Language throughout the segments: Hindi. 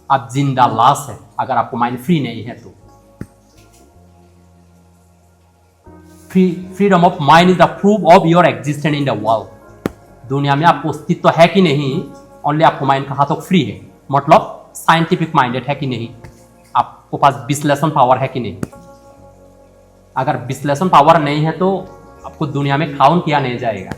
आप जिंदा लाश है अगर आपको माइंड फ्री नहीं है तो। Freedom of mind is the proof of your existence in the world. दुनिया में आपको अस्तित्व है कि नहीं, ओनली आपको माइंड कहा तो फ्री है, मतलब साइंटिफिक माइंडेड है कि नहीं, आपको पास विश्लेषण पावर है कि नहीं। अगर विश्लेषण पावर नहीं है तो आपको दुनिया में काउंट किया नहीं जाएगा।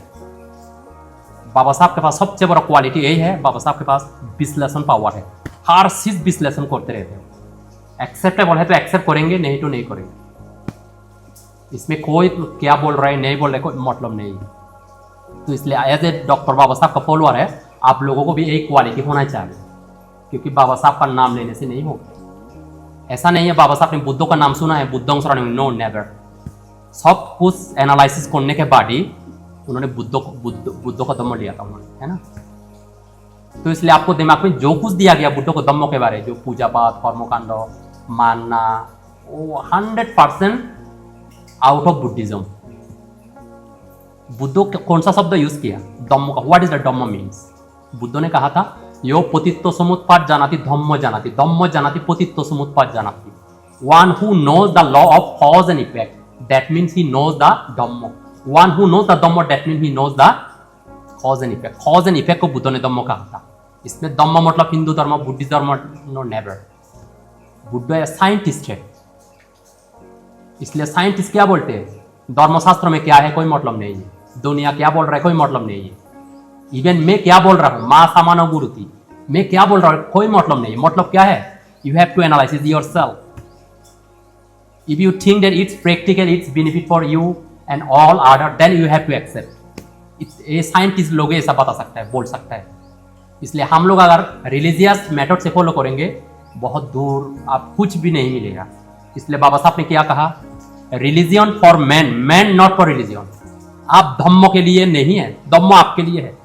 बाबा साहब के पास सबसे बड़ा क्वालिटी यही है, बाबा साहब के पास विश्लेषण पावर है, हर चीज विश्लेषण करते रहते हो। एक्सेप्टेबल है तो एक्सेप्ट करेंगे, नहीं तो नहीं करेंगे। इसमें कोई क्या बोल रहा है नहीं बोल रहा है कोई मतलब नहीं है। तो इसलिए एज ए डॉक्टर बाबा साहब का फॉलोअर है, आप लोगों को भी एक क्वालिटी होना चाहिए, क्योंकि बाबा साहब का नाम लेने से नहीं होगा। ऐसा नहीं है बाबा साहब ने बुद्धों का नाम सुना है, बुद्धों शरण, नो नेवर। सब कुछ एनालिसिस करने के बाद ही उन्होंने बुद्धों का धम्म लिया था उन्होंने, है ना। तो इसलिए आपको दिमाग में जो कुछ दिया गया बुद्धों को धम्मों के बारे, जो पूजा पाठ, कर्मकांड मानना, वो 100% आउट ऑफ बुद्धिज्म। बुद्धों कौन सा शब्द यूज किया? धम्म का। What is the Dhamma means? बुद्धों ने कहा था यो पतित्व समुत्पाद जानाति धम्म जानाति, धम्म जानाति पतित्व समुत्पाद जानाति। One who knows the law of cause and effect, that means he knows the Dhamma. One who knows the Dhamma, that means he knows the cause and effect. Cause and effect को बुद्धों ने धम्म कहा था। इसमें धम्म मतलब हिंदू धर्म, बुद्धिस्ट धर्म, नो नेवर। बुद्ध साइंटिस्ट है, इसलिए साइंटिस्ट क्या बोलते हैं? धर्मशास्त्र में क्या है कोई मतलब नहीं है, दुनिया क्या बोल रहा है कोई मतलब नहीं है। इवन मैं क्या बोल रहा हूं, मां सामानो गुरु थी, मैं क्या बोल रहा हूं कोई मतलब नहीं। मतलब क्या है? You have to analyse yourself. If you think that it's practical, it's benefit for you and all other, then you have to accept. ये साइंटिस्ट लोग ऐसा बता सकता है, बोल सकता है। इसलिए हम लोग अगर रिलीजियस मेथड से फॉलो करेंगे, बहुत दूर आप कुछ भी नहीं मिलेगा। इसलिए बाबा साहब ने क्या कहा? Religion for man, man not for religion. आप धम्म के लिए नहीं है, धम्म आपके लिए है।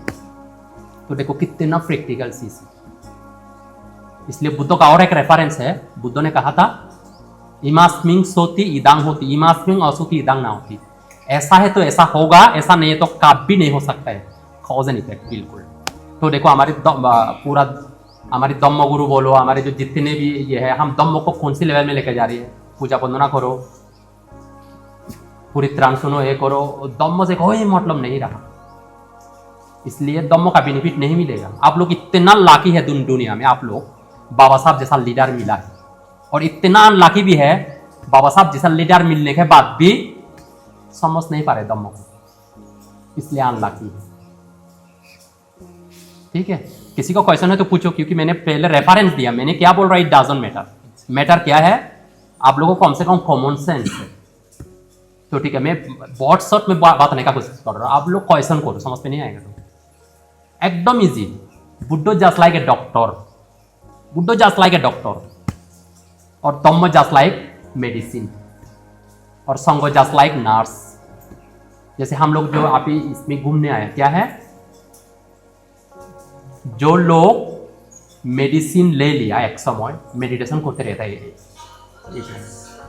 तो देखो कितना प्रैक्टिकल चीज। इसलिए बुद्धों का और एक रेफरेंस है, बुद्धों ने कहा था इमास्मिंग सोती इदांग होती, इमास्मिंग असोती इदांग ना होती। ऐसा है तो ऐसा होगा, ऐसा नहीं है तो कभी नहीं हो सकता है। कॉज एंड इफेक्ट, बिल्कुल। तो देखो हमारे पूरा हमारी धम्म गुरु बोलो, हमारे जो जितने भी ये है, हम धम्म को कौन सी लेवल में लेकर जा रही है? पूजा वंदना करो, पूरी त्राण सुनो, ये करो, धम्म से कोई मतलब नहीं रहा। इसलिए धम्म का बेनिफिट नहीं मिलेगा। आप लोग इतना लाकी है दुनिया में, आप लोग बाबा साहब जैसा लीडर मिला है, और इतना अनलाकी भी है बाबा साहब जैसा लीडर मिलने के बाद भी समझ नहीं पा रहे धम्म को, इसलिए अनलाकी है। ठीक है, किसी को क्वेश्चन है तो पूछो, क्योंकि मैंने पहले रेफरेंस दिया। मैंने क्या बोल रहा है? It doesn't matter. मैटर क्या है? आप लोगों को कम से कम कॉमन सेंस है। तो ठीक है, मैं बहुत शॉर्ट में बात करने का कोशिश कर रहा हूं, आप लोग क्वेश्चन करो, समझ में नहीं आएगा तो एकदम easy. Buddha just like a doctor, Buddha just like a doctor, और धम्म जस्ट लाइक मेडिसिन, और संघ जस्ट लाइक नर्स। जैसे हम लोग जो आप इसमें घूमने आए, क्या है? जो लोग मेडिसिन ले लिया एक समय, मेडिटेशन करते रहता है,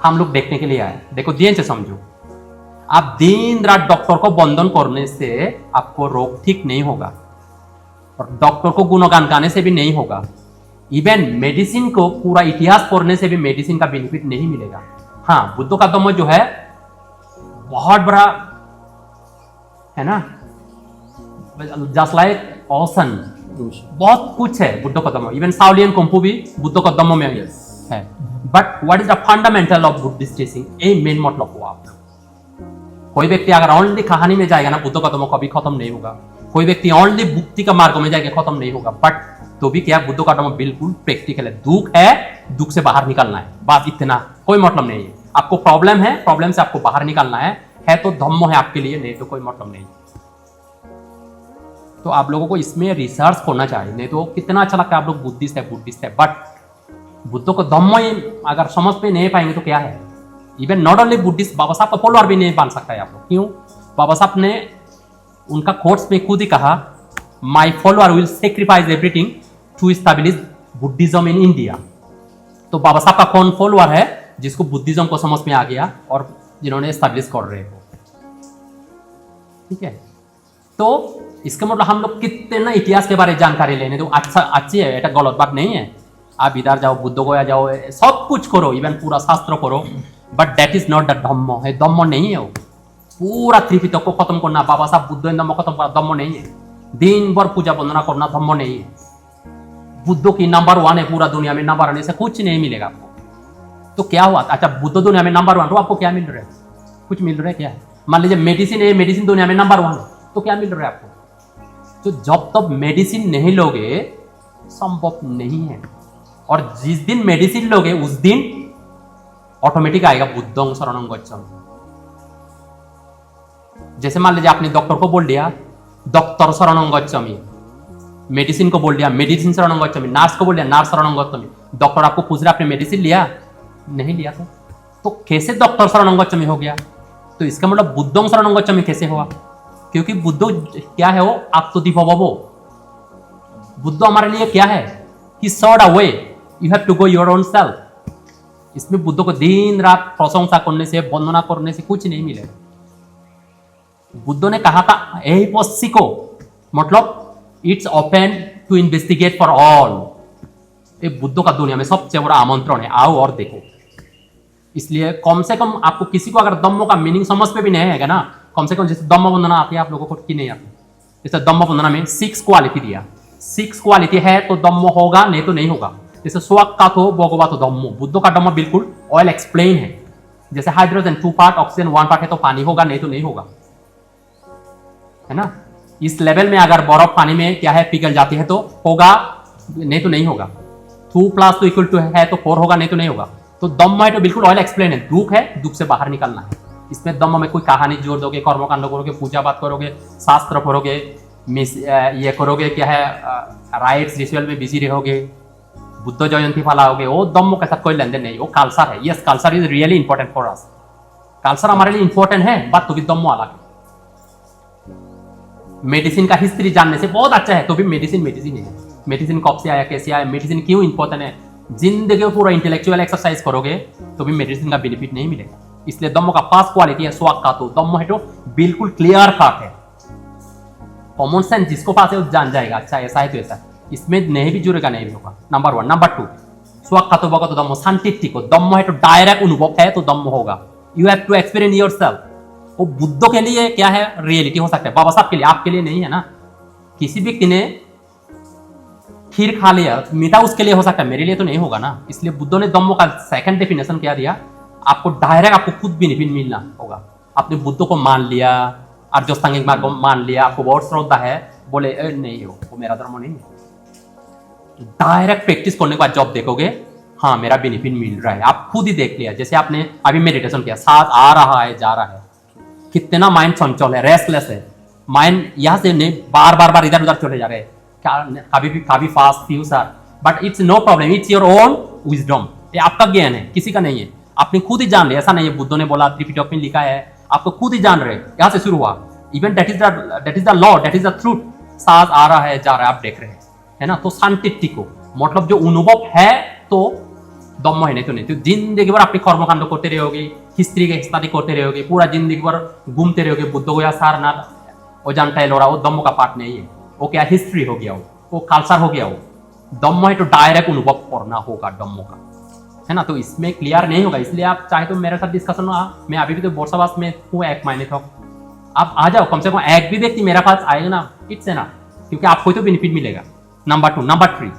हम लोग देखने के लिए आए। देखो ध्यान से समझो, आप दिन रात डॉक्टर को बंधन करने से आपको रोग ठीक नहीं होगा, और डॉक्टर को गुणगान गाने से भी नहीं होगा। इवन मेडिसिन को पूरा इतिहास पढ़ने से भी मेडिसिन का बेनिफिट नहीं मिलेगा। हाँ, बुद्धों का धम्म जो है बहुत बड़ा है ना, जस्ट लाइक ओशन, बहुत कुछ है बुद्धों का धम्म। इवन शाओलियन कुंफू भी बुद्धों का धम्म में है। But what is the fundamental of Buddhist teaching? ये मेन मतलब हुआ। आप कोई व्यक्ति अगर ओनली कहानी में जाएगा ना, बुद्धों का धम्म कभी खत्म नहीं होगा। कोई व्यक्ति ओनली मुक्ति का मार्ग में जाएगा, खत्म नहीं होगा। बट तो भी क्या, बुद्धों का धम्म बिल्कुल प्रैक्टिकल है। दुख है, दुख से बाहर निकलना है, बस इतना, कोई मतलब नहीं है। आपको प्रॉब्लम है, प्रॉब्लम से आपको बाहर निकलना है तो धम्म है आपके लिए, नहीं तो कोई मतलब नहीं। तो आप लोगों को इसमें रिसर्च करना चाहिए, नहीं तो कितना अच्छा लगता है आप लोग बुद्धिस्ट है, बुद्धिस्ट है, बट बुद्धों को धम्म ही अगर समझ पे नहीं पाएंगे तो क्या है? इवन नॉट ओनली बुद्धिस्ट, बाबा साहब का फॉलोअर भी नहीं बन सकता है आप लोग। क्यों? बाबा साहब ने उनका कोट्स में खुद ही कहा, my follower will sacrifice everything to establish Buddhism in India. तो बाबा साहब का कौन फॉलोअर है? जिसको बुद्धिज्म को समझ में आ गया और जिन्होंने एस्टैब्लिश कर रहे हो। ठीक है, तो इसका मतलब हम लोग कितना इतिहास के बारे में जानकारी लेने, तो अच्छा अच्छी है, এটা गलत बात नहीं है। आप इधर जाओ, बुद्ध गया जाओ, सब कुछ करो, इवन पूरा शास्त्र करो, but that is not the Dhamma है। धम्म नहीं है वो। पूरा त्रिपिटक को खत्म करना, बाबा साहब बुद्ध धम्म खत्म करना धम्म नहीं है। दिन भर पूजा वंदना करना धम्म नहीं है। बुद्ध की नंबर 1 है पूरा दुनिया में, नंबर 1 से कुछ नहीं मिलेगा आपको। तो क्या हुआ? अच्छा, बुद्ध दुनिया में नंबर 1 तो आपको क्या मिल रहा है? कुछ मिल रहा है क्या है? मान लीजिए मेडिसिन है, मेडिसिन दुनिया में नंबर 1 है, तो क्या मिल रहा है आपको? तो जब तक मेडिसिन नहीं लोगे संभव नहीं है। और जिस दिन मेडिसिन लोगे उस दिन ऑटोमेटिक आएगा बुद्धं शरणं गच्छामि। जैसे मान लीजिए आपने डॉक्टर को बोल दिया डॉक्टर शरणं गच्छामि, मेडिसिन को बोल दिया मेडिसिन शरणं गच्छामि, नर्स को बोल दिया नर्स शरणं गच्छामि। डॉक्टर आपको पूछ रहा आपने मेडिसिन लिया? नहीं लिया तो कैसे डॉक्टर शरणं गच्छामि हो गया? तो इसका मतलब बुद्धं शरणं गच्छामि कैसे हुआ? क्योंकि बुद्ध क्या है? वो आत्मदीपवो। बुद्ध हमारे लिए क्या है? He showed a way. You have to go your own self. इसमें बुद्ध को दिन रात प्रशंसा करने से, वंदना करने से कुछ नहीं मिलेगा। बुद्ध ने कहा था यही पथ सीखो, मतलब it's open to investigate for all. ये बुद्ध का दुनिया में सबसे बड़ा आमंत्रण है, आओ और देखो। इसलिए कम से कम आपको किसी को अगर धम्म का मीनिंग समझ में भी नहीं आएगा ना, कम से कम जैसे धम्म वंदना आती है आप लोगों को कि नहीं आती? जैसे धम्म वंदना में 6 क्वालिटी दिया, 6 क्वालिटी है तो धम्म होगा, नहीं तो नहीं होगा। जैसे स्वक का तो भगवा तो धम्मो, बुद्ध का धम्म बिल्कुल ऑयल एक्सप्लेन है। जैसे हाइड्रोजन 2 पार्ट, ऑक्सीजन 1 पार्ट है तो पानी होगा, नहीं तो नहीं होगा, है ना। इस लेवल में अगर बर्फ पानी में क्या है पिघल जाती है तो होगा, नहीं तो नहीं होगा। 2 + 2 = 2 है तो 4 होगा, नहीं तो नहीं होगा। तो धम्म है तो बिल्कुल ऑयल एक्सप्लेन है। दुख है, दुख से बाहर निकलना है। इसमें धम्म में कोई कहानी जोड़ दोगे, कर्मकांड करोगे, पूजा पाठ करोगे, शास्त्र पढ़ोगे, ये करोगे क्या है, राइट्स रिचुअल में बिजी रहोगे, बुद्ध जयंती फैलाओगे, वो धम्म के साथ कोई लेन देन नहीं। वो कल्चर है। Yes, culture is really important for us. Culture हमारे लिए इंपॉर्टेंट है, बात तो भी धम्म अलग है। मेडिसिन का हिस्ट्री जानने से बहुत अच्छा है, तो भी मेडिसिन मेडिसिन है। मेडिसिन कब से आया, कैसे आया, मेडिसिन क्यों इंपॉर्टेंट है, जिंदगी में पूरा इंटेलेक्चुअल एक्सरसाइज करोगे तो भी मेडिसिन का बेनिफिट नहीं मिलेगा। इसलिए धम्म का 5 क्वालिटी है। स्वक का तो धम्म है तो बिल्कुल क्लियर कट है, कॉमन सेंस जिसको पास है वो जान जाएगा, अच्छा ऐसा है तो ऐसा है, इसमें नहीं भी जुड़ेगा, नहीं भी होगा। नंबर 1। नंबर 2, स्वक का तो भगत धम्म शांति को धम्म है तो डायरेक्ट अनुभव है तो धम्म होगा। You have to experience yourself. वो बुद्ध के लिए क्या है, रियलिटी हो सकता है, बाबा साहब के लिए, आपके लिए नहीं है ना। किसी व्यक्ति ने खीर खा लिया, मीठा उसके लिए हो सकता है, मेरे लिए तो नहीं होगा ना। इसलिए बुद्ध ने धम्म का सेकंड डेफिनेशन क्या दिया, आपको डायरेक्ट आपको खुद बेनिफिट मिलना होगा। आपने बुद्ध को मान लिया, अर्जुन सांघिक मार्ग को मान लिया, आपको बहुत श्रद्धा है, बोले नहीं हो वो मेरा धर्म नहीं है। डायरेक्ट प्रैक्टिस करने के बाद जब देखोगे हाँ मेरा बेनिफिट मिल रहा है, आप खुद ही देख लिया। जैसे आपने अभी मेडिटेशन किया, सांस आ रहा है जा रहा है, कितना माइंड चंचल है, रेस्टलेस है, माइंड यहाँ से नहीं बार बार इधर उधर चले जा रहे हैं, कभी fast few sir, but it's no problem, it's your own wisdom. ये आपका ज्ञान है, किसी का नहीं है, आपने खुद ही जान लिया। ऐसा नहीं है बुद्ध ने बोला, त्रिपिटक में लिखा है, आपको खुद ही जान रहे। यहाँ से शुरू हुआ, even that is the law, that is the truth. सांस आ रहा है जा रहा है, आप देख रहे हैं, है ना। तो शांति को मतलब जो अनुभव है तो धम्म है, नहीं तो नहीं। तो जिंदगी भर अपनी कर्मकांड करते रहोगे, हिस्ट्री के स्टडी करते रहोगे, पूरा जिंदगी भर घूमते रहोगे, बुद्ध गया सारनाथ अजंता एलोरा, वो धम्म का पार्ट नहीं है। वो क्या हिस्ट्री हो गया, वो कल्चर हो गया। वो धम्म है तो डायरेक्ट अनुभव करना होगा धम्म का, है ना। तो इसमें क्लियर नहीं होगा, इसलिए आप चाहे तो मेरे साथ डिस्कशन, मैं अभी भी तो बोर्सावास में हूँ 1 महीने तक, आप आ जाओ, कम से कम एक भी व्यक्ति मेरे पास आएगा ना, इट्स है ना, क्योंकि आपको तो बेनिफिट मिलेगा। नंबर 2। नंबर 3,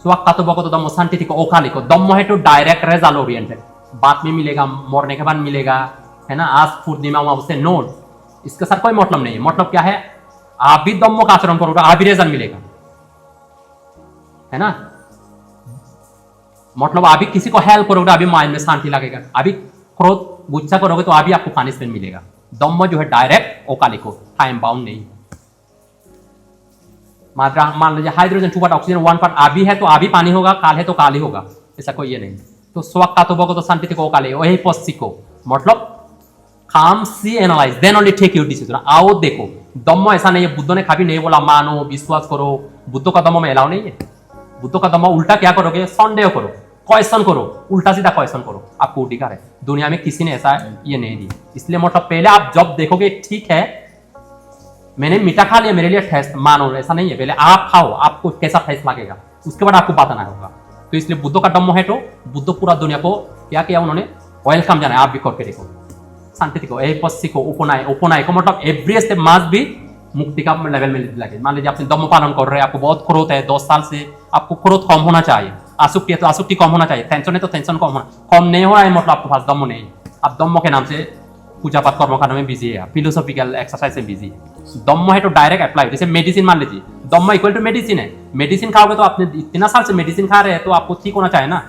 स्वकातो भगतो धम्मो शांति को ओखाली को धम्म है तो डायरेक्ट रिजल्ट ओरिएंटेड, बाद में मिलेगा, मरने के बाद मिलेगा, है ना। आज पूर्णिमा उससे नोट, इसके साथ कोई मतलब नहीं है। मतलब क्या है, आप भी धम्म का आचरण करोगे, आप भी रिजल्ट मिलेगा, है ना। मतलब अभी किसी को हेल्प करोगे, अभी माइंड में शांति लगेगा, अभी क्रोध गुस्सा करोगे तो अभी आपको पनिशमेंट मिलेगा। धम्म जो है डायरेक्ट ओकाली को, टाइम बाउंड नहीं। मान लीजिए हाइड्रोजन 2 पार्ट, ऑक्सीजन 1 पार्ट, अभी है तो अभी पानी होगा, काल है तो काल ही होगा, ऐसा कोई ये नहीं। तो स्वक का तो भगो तो शांति को ओकाली, वही पश्ची को, मतलब काम सी analyse then only take your decision. आओ देखो, धम्म ऐसा नहीं है, बुद्ध ने कभी नहीं बोला मानो विश्वास करो, बुद्ध का धम्म में अलाउ नहीं है। बुद्ध का धम्म उल्टा क्या करोगे, संदेह करो, क्वेश्चन करो, उल्टा सीधा क्वेश्चन करो, आपको अधिकार है। दुनिया में किसी ने ऐसा ये नहीं दिया। इसलिए मतलब पहले आप जब देखोगे ठीक है मैंने मीठा खा लिया, मेरे लिए टेस्ट मानो, ऐसा नहीं है, पहले आप खाओ, आपको कैसा टेस्ट लगेगा, उसके बाद आपको बताना होगा। तो इसलिए बुद्धों का डम्मो है तो बुद्ध पूरा दुनिया को क्या किया उन्होंने, वेलकम जाना है, आप भी करके देखो। शांति को, एपस्सी को, उपनाय, उपनाय को मतलब एवरी स्टेप मास भी मुक्ति का लेवल में लगे। मान लीजिए आपने दम्म पालन कर रहे हैं, आपको बहुत क्रोध है, 10 साल से आपको क्रोध कम होना चाहिए, आसक्ति है तो आसक्ति कम होना चाहिए, टेंशन है तो टेंशन कम नहीं हो रहा है, मतलब आपके पास दम्म नहीं, आप दम्म के नाम से पूजा पाठ कर्मकांड में बिजी है, फिलोसॉफिकल एक्सरसाइज में बिजी है। दम्म है तो डायरेक्ट अप्लाई, जैसे मेडिसिन मान लीजिए, दम्म इक्वल टू मेडिसिन है, मेडिसिन खाओगे तो आपने इतना साल से मेडिसिन खा रहे हैं तो आपको ठीक होना चाहिए ना,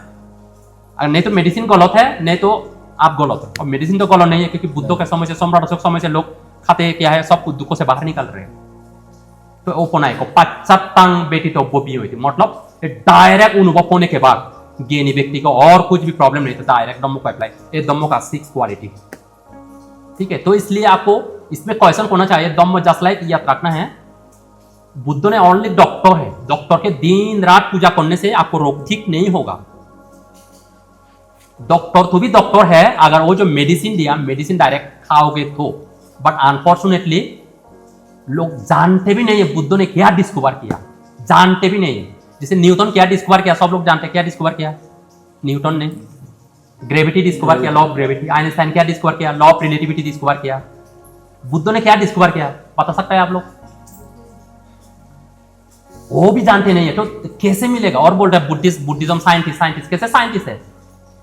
अगर नहीं तो मेडिसिन गलत है, नहीं तो आप गलत है। और मेडिसिन तो गलत नहीं है, क्योंकि बुद्धों के समय से, सम्राट अशोक समय से लोग खाते क्या है, सब कुछ दुखों से बाहर निकल रहे हैं। तो ओपनाय को पश्चातांग बेटी तो वो भी हुई थी, मतलब डायरेक्ट अनुभव होने के बाद ज्ञानी व्यक्ति को और कुछ भी प्रॉब्लम नहीं था, डायरेक्ट दम्मो का अप्लाई, ये दम्मो का 6 क्वालिटी, ठीक है। तो इसलिए आपको इसमें क्वेश्चन होना चाहिए, दम्म जस्ट लाइक याद रखना है, बुद्ध ने ओनली डॉक्टर है, डॉक्टर के दिन रात पूजा करने से आपको रोग ठीक नहीं होगा। डॉक्टर तो भी डॉक्टर है, अगर वो जो मेडिसिन दिया, मेडिसिन डायरेक्ट खाओगे तो, बट अनफॉर्चुनेटली लोग जानते भी नहीं है बुद्ध ने क्या डिस्कवर किया, जानते भी नहीं है। जैसे न्यूटन क्या डिस्कवर किया, सब लोग जानते हैं, क्या डिस्कवर किया न्यूटन ने, ग्रेविटी डिस्कवर किया, लॉ ऑफ ग्रेविटी। आइंस्टाइन क्या डिस्कवर किया, लॉ ऑफ रिलेटिविटी डिस्कवर किया। बुद्ध ने क्या डिस्कवर किया बता सकता है आप लोग, वो भी जानते नहीं है, तो कैसे मिलेगा। और बोल रहे हैं बुद्धिज्म साइंटिस्ट, कैसे साइंटिस्ट है,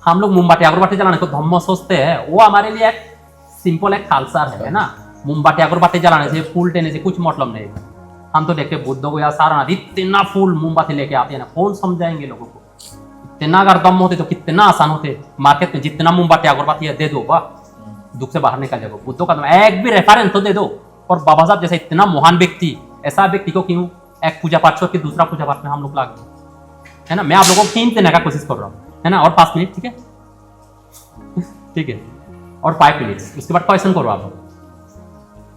हम लोग मोमबत्ती अगरबत्ती जलाने को धम्म सोचते हैं, वो हमारे लिए एक सिंपल एक खालसा है ना, मोमबत्ती अगरबत्ती जलाने से, फूल टेने से कुछ मतलब नहीं। हम तो देखते बुद्ध को या सारा नदी इतना फूल मोमबत्ती लेके आते हैं ना, कौन समझाएंगे लोगों को, इतना अगर दम होते तो कितना आसान होते, मार्केट में जितना मोमबत्ती अगरबत्ती दे दो, वाह दुख से बाहर निकल जाओ। बुद्ध का एक भी रेफरेंस तो दे दो। और बाबा साहब जैसे इतना महान व्यक्ति, ऐसा व्यक्ति को क्यों एक पूजा पाठ छोड़ के दूसरा पूजा पाठ में हम लोग लाग गए, है ना। मैं आप लोगों को हिंट देने का कोशिश कर रहा हूँ, है ना। और 5 मिनट, ठीक है ठीक है, और 5 मिनट, उसके बाद क्वेश्चन करो आप लोग,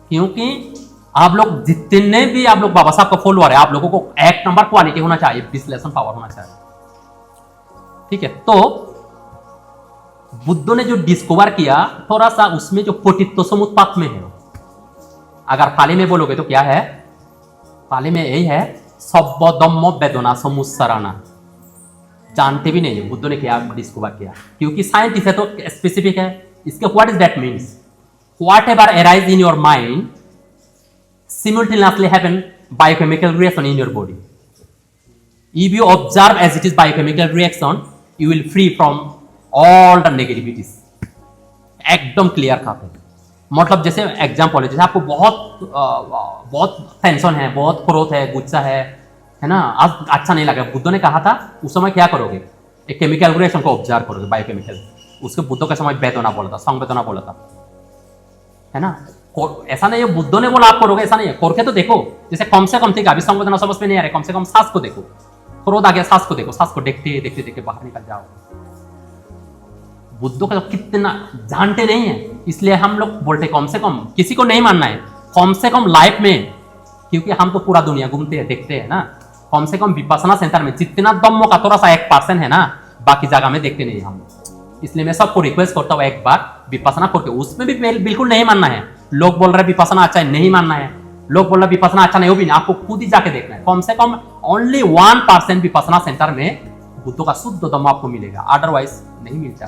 क्योंकि आप लोग जितने भी आप लोग बाबा साहब का फॉलोअर है, आप लोगों को 1 नंबर क्वालिटी होना चाहिए, विश्लेषण पावर होना चाहिए, ठीक है। तो बुद्ध ने जो डिस्कवर किया, थोड़ा सा उसमें जो पतित्व समुत्पात में है, अगर पाली में बोलोगे तो क्या है, पाली में यही है, सब्ब दम्म वेदना समुत्सरणा। जानते भी नहीं है बुद्ध ने क्या डिस्कवर किया, क्योंकि साइंटिस्ट है तो स्पेसिफिक है। इसके what is that means, what ever arise in your mind simultaneously happen biochemical reaction in your body. If you observe as it is biochemical reaction, you will free from all the negativities. एकदम क्लियर खाते हैं, मतलब जैसे एग्जाम्पल है, जैसे आपको बहुत टेंशन है, बहुत क्रोध है, गुस्सा है ना, आज अच्छा नहीं लगा, बुद्ध ने कहा था उस समय क्या करोगे, एक केमिकल रिएक्शन को ऑब्जर्व करोगे, बायोकेमिकल। उसके बुद्ध के समय वेदना बोला था, संवेदना बोला था, है ना। ऐसा नहीं है बुद्ध ने बोला आप करोगे, ऐसा नहीं है, करके तो देखो। जैसे कम से कम, ठीक है अभी संवेदना समझ में नहीं आ रहा है, कम से कम सांस को देखो, क्रोध आ गया, सांस को देखो, सांस को देखते देखते देखते बाहर निकल जाओ। बुद्ध का तो कितना जानते नहीं है, इसलिए हम लोग बोलते कम से कम, किसी को नहीं मानना है, कम से कम लाइफ में, क्योंकि हम तो पूरा दुनिया घूमते हैं, देखते हैं ना, कम से कम विपश्यना सेंटर में जितना दम्मो का थोड़ा सा 1% है ना, बाकी जगह में देखते नहीं हम। इसलिए मैं सबको रिक्वेस्ट करता हूँ, एक बार विपश्यना करके, उसमें भी बिल्कुल नहीं मानना है। लोग बोल रहे विपश्यना अच्छा है, नहीं मानना है। लोग बोल रहे विपश्यना अच्छा नहीं, वो भी नहीं, आपको खुद ही जाके देखना है। कम से कम ओनली 1% विपश्यना सेंटर में बुद्ध का शुद्ध दम आपको मिलेगा, अदरवाइज नहीं मिलता।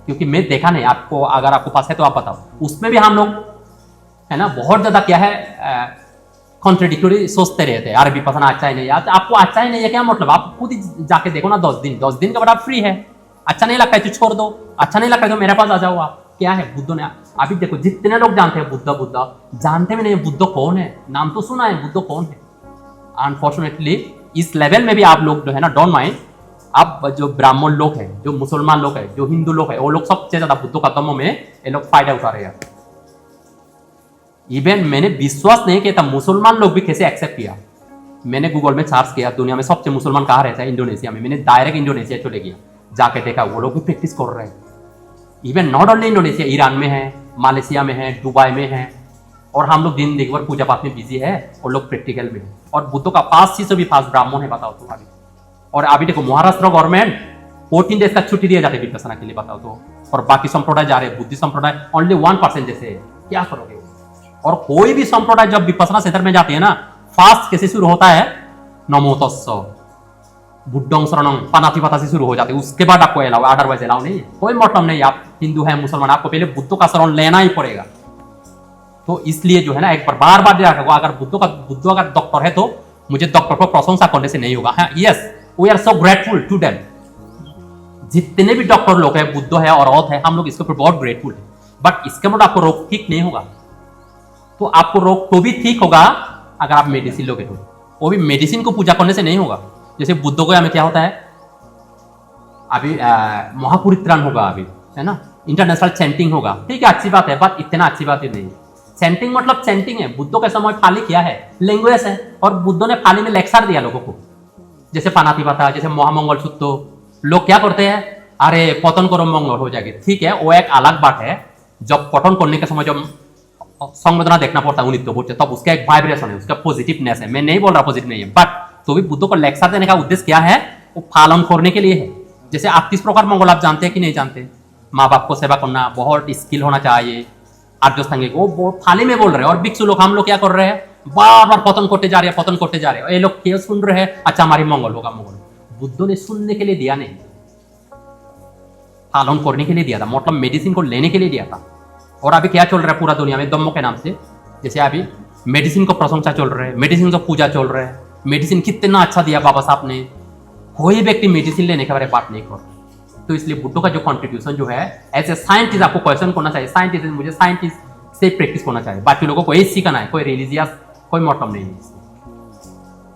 क्योंकि मैं देखा नहीं, आपको अगर आपको पास है तो आप बताओ। उसमें भी हम लोग है ना बहुत ज्यादा क्या है, कॉन्ट्रेडिक्टरी सोचते रहते हैं, अरे विपश्यना अच्छा ही नहीं, आपको अच्छा ही नहीं है क्या मतलब, आप खुद ही जाके देखो ना, 10 दिन के बाद आप फ्री है। अच्छा नहीं लगता है तो छोड़ दो, अच्छा नहीं लगता है तो मेरे पास आ जाओ आप। क्या है बुद्ध ने, अभी देखो जितने लोग जानते हैं बुद्ध बुद्ध, जानते भी नहीं बुद्ध कौन है, नाम तो सुना है, बुद्ध कौन है। अनफॉर्चुनेटली इस लेवल में भी आप लोग जो है ना, डोंट माइंड, आप जो ब्राह्मण लोग हैं, जो मुसलमान लोग हैं, जो हिंदू लोग हैं, वो लोग सबसे ज्यादा बुद्ध का दमों में ये लोग फायदा उठा रहे हैं। इवन मैंने विश्वास नहीं किया था मुसलमान लोग भी कैसे एक्सेप्ट किया। मैंने गूगल में सर्च किया दुनिया में सबसे मुसलमान कहाँ रहता है, इंडोनेशिया में। मैंने डायरेक्ट इंडोनेशिया चले गया, जाके देखा वो लोग भी प्रैक्टिस कर रहे हैं। Even not only Indonesia, Iran में है, मालेशिया में है, दुबई में है। और हम लोग दिन देखकर पूजा पाठ में बिजी है, और लोग प्रैक्टिकल में है। और बुद्ध का 5 से भी 5 ब्राह्मण है, बताओ तो अभी। और अभी देखो महाराष्ट्र गवर्नमेंट 14 डेज का छुट्टी दिया जाता है विपश्यना के लिए, बताओ तो। और बाकी संप्रदाय जा रहे हैं, बुद्धि संप्रदाय ओनली 1% जैसे है, क्या करोगे। और कोई भी संप्रदाय जब विपश्यना सेंटर में जाती है ना, फास्ट कैसे शुरू होता है, नमो तस्स, बुड्ढों शरणं पनाती पता से शुरू हो जाते, उसके बाद आपको अलाउ, अदरवाइज अलाउ नहीं है। कोई मतलब नहीं, आप हिंदू है मुसलमान, आपको पहले बुद्धों का शरण लेना ही पड़ेगा। तो इसलिए जो है ना, एक बार बार ध्यान रखो, अगर बुद्धो अगर डॉक्टर है तो मुझे डॉक्टर को प्रशंसा करने से नहीं होगा। हाँ, yes, we are so grateful to them. जितने भी डॉक्टर लोग हैं, बुद्धो है और औरत है, हम लोग इसके ऊपर बहुत ग्रेटफुल है। बट इसके मतलब आपको रोग ठीक नहीं होगा। तो आपको रोग तो भी ठीक होगा अगर आप मेडिसिन लोगे तो, वो भी मेडिसिन को पूजा करने से नहीं होगा। जैसे बुद्धों को हमें क्या होता है, अभी महापुरित्राण होगा, अभी है ना, इंटरनेशनल चैंटिंग होगा, ठीक है, अच्छी बात है, बट इतना अच्छी बात ही नहीं। चैंटिंग मतलब चैंटिंग है। बुद्धों के समय फाली क्या है, लैंग्वेज है, और बुद्धों ने फाली में लेक्चर दिया लोगों को, जैसे पानातिपाता, जैसे महामंगल सूत्र। लोग क्या करते हैं, अरे पतन करो मंगल हो जाएगी, ठीक है, वो एक अलग बात है। जब पतन करने के समय जब संवेदना देखना पड़ता है उन्हीं बोलते, तब उसका एक वाइब्रेशन है, उसका पॉजिटिवनेस है। मैं नहीं बोल रहा पॉजिटिव नहीं है, बट तो भी बुद्धों को लेक्चर देने का उद्देश्य क्या है, वो पालन करने के लिए है। जैसे 38 प्रकार मंगल आप जानते हैं कि नहीं जानते? माँ बाप को सेवा करना, बहुत स्किल होना चाहिए, आर्योस्तांगिक, वो थाली में बोल रहे हैं। और भिक्षु लोग, हम लोग क्या कर रहे हैं, बार बार पतन करते जा रहे हैं, पतन करते जा रहे हैं। ये लोग क्या सुन रहे हैं, अच्छा हमारी मंगल होगा, मंगल। बुद्धों ने सुनने के लिए दिया नहीं, पालन करने के लिए दिया था, मतलब मेडिसिन को लेने के लिए दिया था। और अभी क्या चल रहा है पूरा दुनिया में धम्मों के नाम से, जैसे अभी मेडिसिन को प्रशंसा चल रहा है, मेडिसिन को पूजा चल रहा है। मेडिसिन कितना अच्छा दिया बाबा साहब ने, कोई व्यक्ति मेडिसिन लेने के बारे में बात नहीं कर। तो इसलिए बुद्धों का जो कॉन्ट्रीब्यूशन जो है, एज ए साइंटिस्ट आपको क्वेश्चन करना चाहिए, साइंटिस्ट मुझे साइंटिस्ट से प्रैक्टिस करना चाहिए, बाकी लोगों को यही सीखना है, कोई रिलीजियस कोई मतलब नहीं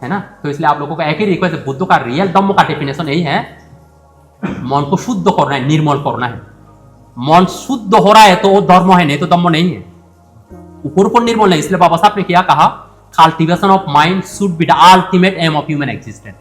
है ना। तो इसलिए आप लोगों का एक ही रिक्वेस्ट है, बुद्धों का रियल धम्म का डेफिनेशन यही है, मन को शुद्ध करना है, निर्मल करना है। मन शुद्ध हो रहा है तो वो धर्म है, नहीं तो धम्म नहीं है। ऊपर ऊपर निर्मल नहीं। इसलिए बाबा साहब ने क्या कहा, cultivation of mind should be the ultimate aim of human existence.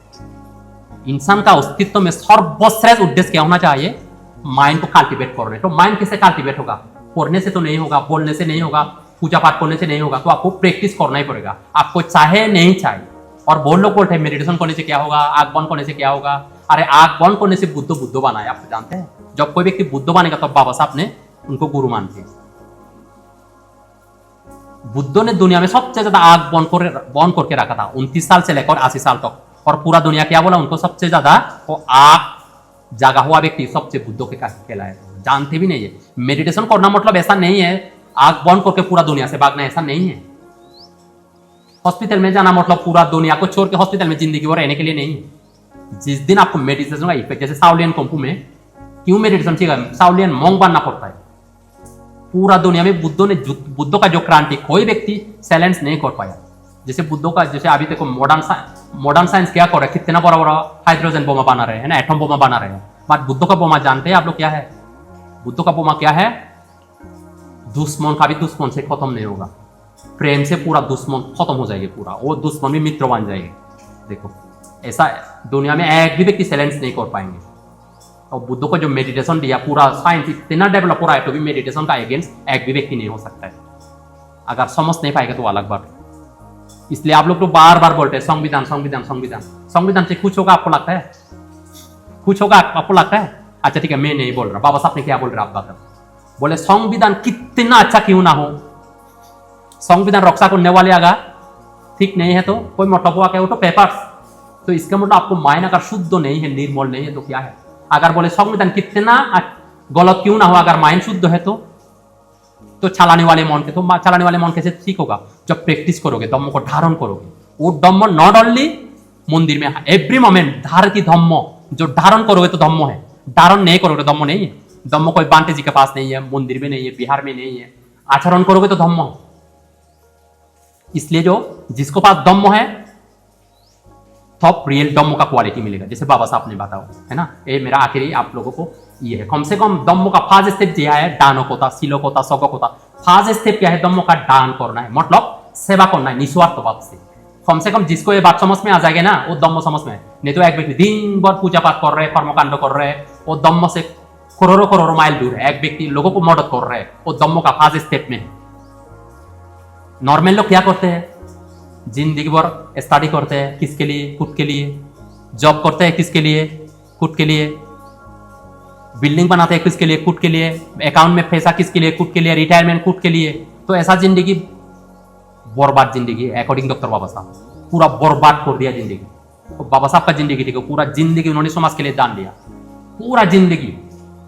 इंसान का अस्तित्व में सर्वश्रेष्ठ उद्देश्य क्या होना चाहिए, माइंड को कल्टीवेट करना। तो माइंड किससे कल्टीवेट होगा, पढ़ने से तो नहीं होगा, बोलने से नहीं होगा, पूजा पाठ करने से नहीं होगा, तो आपको प्रैक्टिस करना ही पड़ेगा, आपको चाहे नहीं चाहे। और बहुत लोग बोलते हैं मेडिटेशन करने से क्या होगा, आग बंद करने से क्या होगा। अरे आग बंद करने से बुद्ध बनाए, आप जानते हैं? जब कोई व्यक्ति बुद्ध बनेगा तब बाबा साहब ने उनको गुरु मानते हैं। बुद्धों ने दुनिया में सबसे ज्यादा आग बंद करके रखा था, 29 साल से लेकर 80 साल तक। और पूरा दुनिया क्या बोला उनको, सबसे ज्यादा वो आग जागा हुआ व्यक्ति सबसे बुद्धों के कहलाए। जानते भी नहीं है। मेडिटेशन करना मतलब ऐसा नहीं है आग बंद करके पूरा दुनिया से भागना, ऐसा नहीं है। हॉस्पिटल में जाना मतलब पूरा दुनिया को छोड़ के हॉस्पिटल में जिंदगी भर रहने के लिए नहीं है। जिस दिन आपको मेडिटेशन का इफेक्ट, जैसे साउलियन कंपू में क्यों मेडिटेशन चाहिए, साउलियन मोंग बनना पड़ता है। पूरा दुनिया में बुद्धों का जो क्रांति, कोई व्यक्ति साइलेंस नहीं कर पाया। जैसे बुद्धों का, जैसे अभी देखो मॉडर्न साइंस क्या कर रहा है, कितना बड़ा बड़ा हाइड्रोजन बोमा बना रहे हैं ना, एटम बोमा बना रहे हैं। बट बुद्धों का बोमा जानते हैं आप लोग क्या है? बुद्धों का बोमा क्या है? दुश्मन का भी दुश्मन से खत्म नहीं होगा, प्रेम से पूरा दुश्मन खत्म हो जाएगी, पूरा वो दुश्मन भी मित्र बन जाएंगे। देखो ऐसा दुनिया में एक भी व्यक्ति साइलेंस नहीं कर पाएंगे। और बुद्धों को जो मेडिटेशन दिया, पूरा साइंस इतना डेवलप हो रहा है, तो भी मेडिटेशन का अगेंस्ट एक भी व्यक्ति नहीं हो सकता है। अगर समझ नहीं पाएगा तो अलग बात। इसलिए आप लोग तो बार बार बोलते हैं संविधान संविधान संविधान। संविधान से कुछ होगा आपको लगता है? कुछ होगा आपको लगता है? अच्छा ठीक है, मैं नहीं बोल रहा, बाबा साहब ने क्या बोल रहे आप बात बोले, संविधान कितना अच्छा क्यों ना हो, संविधान रक्षा करने वाले अगर ठीक नहीं है तो कोई मतलब हुआ क्या, वो तो पेपर्स। तो इसका मतलब आपको माइंड अगर शुद्ध नहीं है, निर्मल नहीं है, तो क्या है? अगर बोले संविधान कितना गलत क्यों ना हो, अगर माइंड शुद्ध है तो चलाने वाले मन कैसे ठीक होगा? जब प्रैक्टिस करोगे, धम्म को धारण करोगे। वो धम्म नॉट ओनली मंदिर में, एवरी मोमेंट धार की धम्म, जो धारण करोगे तो धम्म है, धारण नहीं करोगे तो धम्म नहीं है। धम्म कोई बांटे जी के पास नहीं है, मंदिर में नहीं है, बिहार में नहीं है। आचरण करोगे तो धम्म। इसलिए जो जिसको पास धम्म है तब रियल धम्म का क्वालिटी मिलेगा, जैसे बाबा साहब ने बताया है ना। ये मेरा आखिरी आप लोगों को ये है, कम से कम धम्म का फर्स्ट स्टेप दिया है, दान होता, सिलोक होता, सगक होता। फर्स्ट स्टेप क्या है? धम्म का दान करना है, मतलब सेवा करना है निस्वार्थ भाव से। कम से कम जिसको ये बात समझ में आ जाएगी ना, वो धम्म समझ में। नहीं तो एक व्यक्ति दिन भर पूजा पाठ कर रहे हैं, कर्मकांड कर रहे हैं, वो धम्म से करोड़ों माइल दूर है। एक व्यक्ति लोगों को मदद कर रहे हैं, वो धम्म का फर्स्ट स्टेप में है। नॉर्मल लोग क्या करते हैं? जिंदगी भर स्टडी करते हैं, किसके लिए? खुद के लिए। जॉब करते हैं, किसके लिए? खुद के लिए। बिल्डिंग बनाते हैं, किसके लिए? खुद के लिए। अकाउंट में पैसा किसके लिए? खुद के लिए। रिटायरमेंट खुद के लिए। तो ऐसा जिंदगी बर्बाद जिंदगी, अकॉर्डिंग डॉक्टर बाबा साहब, पूरा बर्बाद कर दिया जिंदगी, तो बाबा साहब का जिंदगी थी, पूरा जिंदगी उन्होंने समाज के लिए दान दिया, पूरा जिंदगी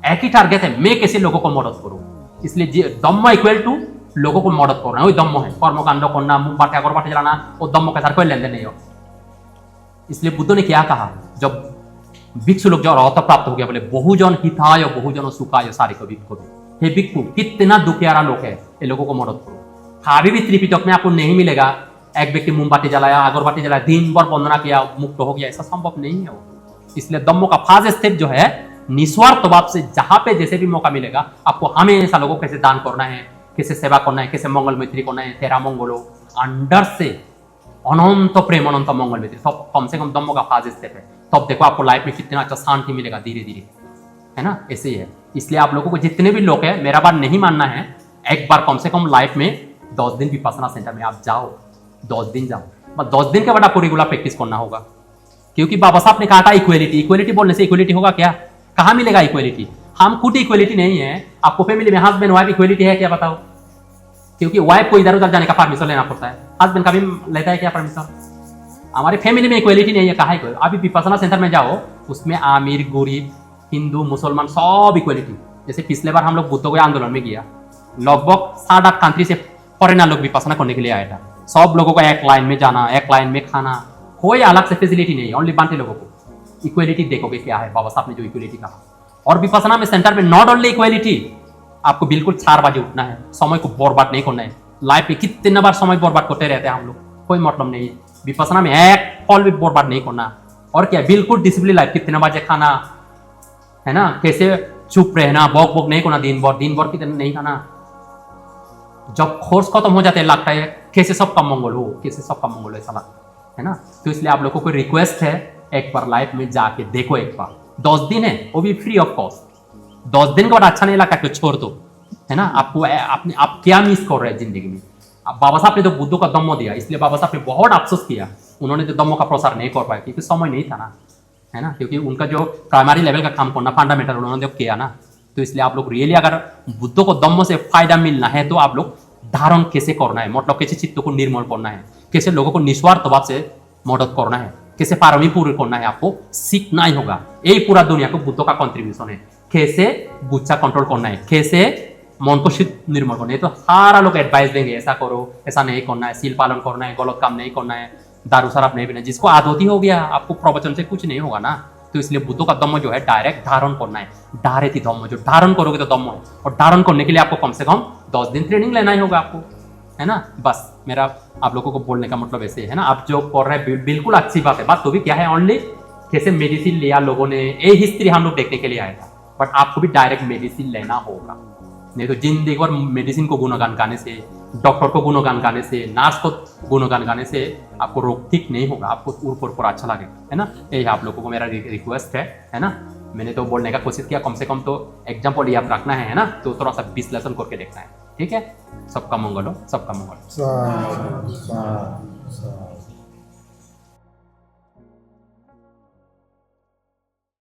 एक ही टारगेट है, मैं कैसे लोगों को मदद करूं। इसलिए दम्म इक्वल टू लोगों को मदद करना, वही दम्म है। कर्मकांड करना, बाटे अगरबाटी जलाना, वो दम्म के साथ कोई लेन देन नहीं हो। इसलिए बुद्ध ने क्या कहा, जब भिक्षु लोग जो अर्हत प्राप्त हो गया, बोले बहुजन हिताय बहुजन सुखाय सारिक भिक्षु। हे भिक्षु, कितना दुखियारा लोग है, ये लोगों को मदद करो। अभी भी त्रिपिटक में आपको नहीं मिलेगा एक व्यक्ति मोमबाती जलाया, अगरबाती जलाया, दिन भर वंदना किया, मुक्त हो गया, ऐसा संभव नहीं है। इसलिए दम्मो का फर्स्ट स्टेप जो है, निस्वार्थ भाव से जहां पे जैसे भी मौका मिलेगा आपको हमेशा लोगों को कैसे दान करना है, कैसे सेवा करना है, कैसे मंगल मैत्री करना है, तेरा मंगलो अंडर से अनंत प्रेम, अनंत मंगल मैत्री, तब कम से कम दम्मो का फर्स्ट स्टेप है। तब देखो आपको लाइफ में कितना अच्छा शांति मिलेगा धीरे धीरे, है ना। ऐसे ही है। इसलिए आप लोगों को जितने भी लोग हैं, मेरा बात नहीं मानना है, एक बार कम से कम लाइफ में 10 दिन विपश्यना सेंटर में आप जाओ, 10 दिन जाओ, बस 10 दिन के बाद आपको रेगुलर प्रैक्टिस करना होगा। क्योंकि बाबा साहब ने कहा था इक्वेलिटी, इक्वेलिटी बोलने से इक्वेलिटी होगा क्या? कहाँ मिलेगा इक्वेलिटी? हम खुद इक्वेलिटी नहीं है। आपको फैमिली में हस्बैंड वाइफ इक्वेलिटी है क्या, बताओ? क्योंकि वाइफ को इधर उधर जाने का परमिशन लेना पड़ता है, हस्बैंड का भी लेता है क्या परमिशन? हमारी फैमिली में इक्वेलिटी नहीं है, कहाँ है? अभी विपश्यना सेंटर में जाओ, उसमें अमीर गरीब हिंदू मुसलमान सब इक्वेलिटी। जैसे पिछले बार हम लोग बुद्ध के आंदोलन में गया, लगभग 7-8 कंट्री से फॉरेनर लोग विपश्यना करने के लिए आया था। सब लोगों को एक लाइन में जाना, एक लाइन में खाना, कोई अलग से फैसिलिटी नहीं, ओनली बांटे लोगों को। इक्वेलिटी देखोगे क्या है बाबा साहब ने जो इक्वेलिटी कहा। और विपश्यना में सेंटर में नॉट ओनली इक्वेलिटी, आपको बिल्कुल 4 बजे उठना है, समय को बर्बाद नहीं करना है। लाइफ में कितने बार समय बर्बाद करते रहते हैं हम लोग, कोई मतलब नहीं। विपश्यना में एक पल भी बर्बाद नहीं करना। और क्या, बिल्कुल डिसिप्लिन लाइफ, कितने बजे खाना, है ना, कैसे चुप रहना, बॉक बॉक नहीं करना, दिन भर कितने नहीं खाना। जब कोर्स खत्म हो जाते हैं लगता है कैसे सबका मंगल हो, कैसे सबका मंगल ऐसा लगता है ना। तो इसलिए आप लोगों को रिक्वेस्ट है, एक बार लाइफ में जाके देखो एक बार। 10 दिन है, वो भी फ्री ऑफ कॉस्ट। 10 दिन के बाद अच्छा नहीं लगता तो छोड़ दो, है ना। आपको आप क्या मिस कर रहे हैं जिंदगी में। बाबा साहब ने तो बुद्धों का दम्मो दिया, इसलिए बाबा साहब ने बहुत अफसोस किया, उन्होंने तो दम्मो का प्रसार नहीं कर पाया क्योंकि समय नहीं था ना, है ना। क्योंकि उनका जो प्राइमरी लेवल का काम करना, फंडामेंटल उन्होंने जो किया ना। तो इसलिए आप लोग रियली अगर बुद्धों को दम्मो से फायदा मिलना है तो आप लोग धारण कैसे करना है, मतलब कैसे चित्त को निर्मल करना है, कैसे लोगों को निस्वार्थ भाव से मदद करना है, कैसे पारमी पूरी करना है, आपको सीखना ही होगा। यही पूरा दुनिया को बुद्धों का कंट्रीब्यूशन है। कैसे गुस्सा कंट्रोल करना है, कैसे मन को शुद्ध निर्मल करना है। तो सारा लोग एडवाइस देंगे, ऐसा करो, ऐसा नहीं करना है, सील पालन करना है, गलत काम नहीं करना है, दारू शराब नहीं पीना। जिसको आदत ही हो गया, आपको प्रवचन से कुछ नहीं होगा ना। तो इसलिए बुद्धों का दम्म जो है डायरेक्ट धारण करना है। डायरेक्ट धम्म, जो धारण करोगे तो दम्म है। और धारण करने के लिए आपको कम से कम 10 दिन ट्रेनिंग लेना ही होगा आपको, है ना। बस मेरा आप लोगों को बोलने का मतलब ऐसे है ना। आप जो कर रहे हैं बिल्कुल अच्छी बात है। बात तो भी क्या है, ओनली कैसे मेडिसिन लिया लोगों ने, ये हिस्ट्री हम लोग देखने के लिए आया था। बट आपको भी डायरेक्ट मेडिसिन लेना होगा, नहीं तो जिंदगी भर मेडिसिन को गुणगान गाने से, डॉक्टर को गुणगान गाने से, नर्स को गुणगान गाने से आपको रोग ठीक नहीं होगा, आपको ऊपर अच्छा लगेगा, है ना। यही आप लोगों को मेरा रिक्वेस्ट है ना। मैंने तो बोलने का कोशिश किया, कम से कम तो एग्जाम्पल याद रखना है ना। तो थोड़ा सा विश्लेषण करके देखना है, ठीक है। सबका मंगल हो, सबका मंगल।